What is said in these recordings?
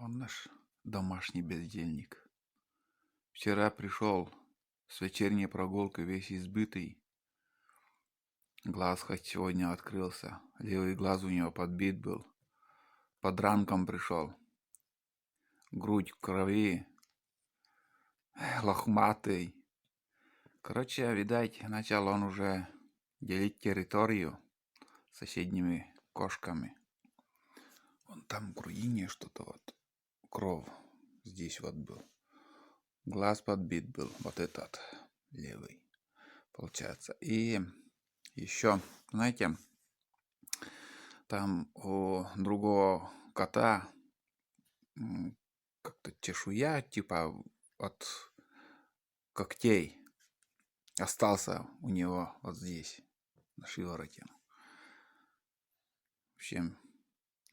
Он наш домашний бездельник. Вчера пришел с вечерней прогулки весь избитый. Глаз хоть сегодня открылся. Левый глаз у него подбит был. Под ранком пришел. Грудь в крови. Лохматый. Короче, видать, начал он уже делить территорию с соседними кошками. Вон там в грудине что-то вот. Кровь здесь вот был. Глаз подбит был. Вот этот левый. Получается. И еще, знаете, там у другого кота как-то чешуя типа от когтей остался у него вот здесь, на шивороте. В общем,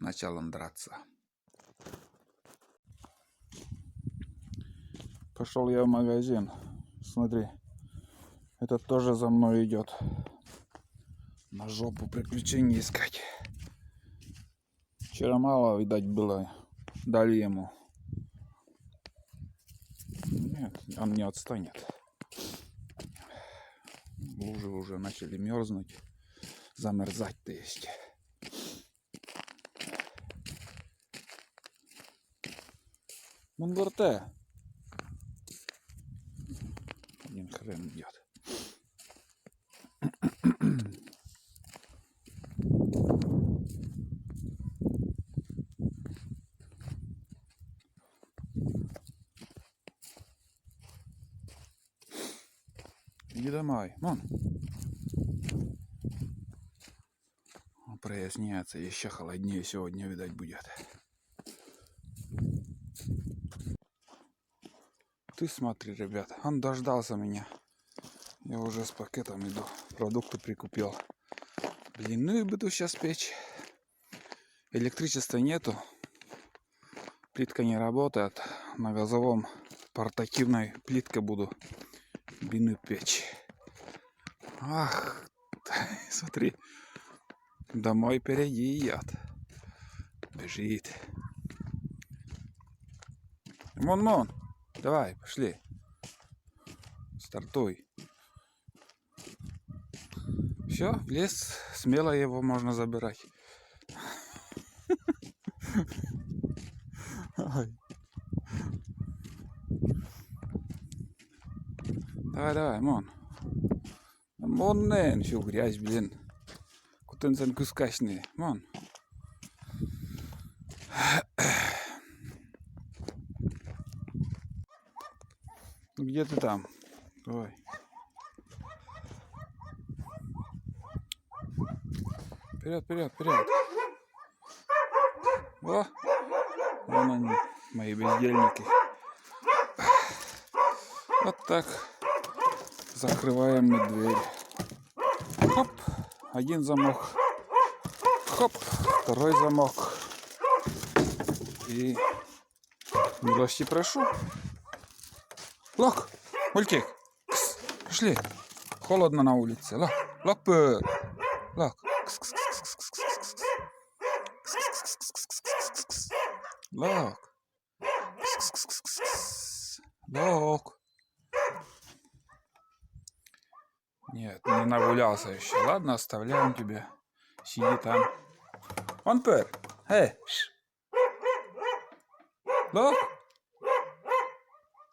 начал он драться. Пошел я в магазин. Смотри, этот тоже за мной идет. На жопу приключений искать. Вчера мало, видать, было. Дали ему. Нет, он не отстанет. Лужи уже начали мерзнуть. Замерзать, то есть. Мунгурте. Один хрен идет. Иди домой, вон. Проясняется, еще холоднее сегодня, видать, будет. Ты смотри, ребят, он дождался меня. Я уже с пакетом иду, продукты прикупил. Блины буду сейчас печь. Электричества нету. Плитка не работает. На газовом портативной плиткой буду блины печь. Ах, смотри. Домой впереди идет. Бежит. Мон, давай, пошли. Стартуй. Все, в лес, смело его можно забирать. Давай, Мон. Monen, всю грязь, блин. Кутен sen кускашный. Мон. Где ты там? Ой. Вперед. О, вон они, мои бездельники. Вот так закрываем мы дверь. Хоп, один замок. Хоп, второй замок. И милости прошу. Лок, мультик, пошли. Холодно на улице. Лок. Лок. Нет, не нагулялся еще. Ладно, оставляем тебя. Сиди там. Он пер. Эй. Лок.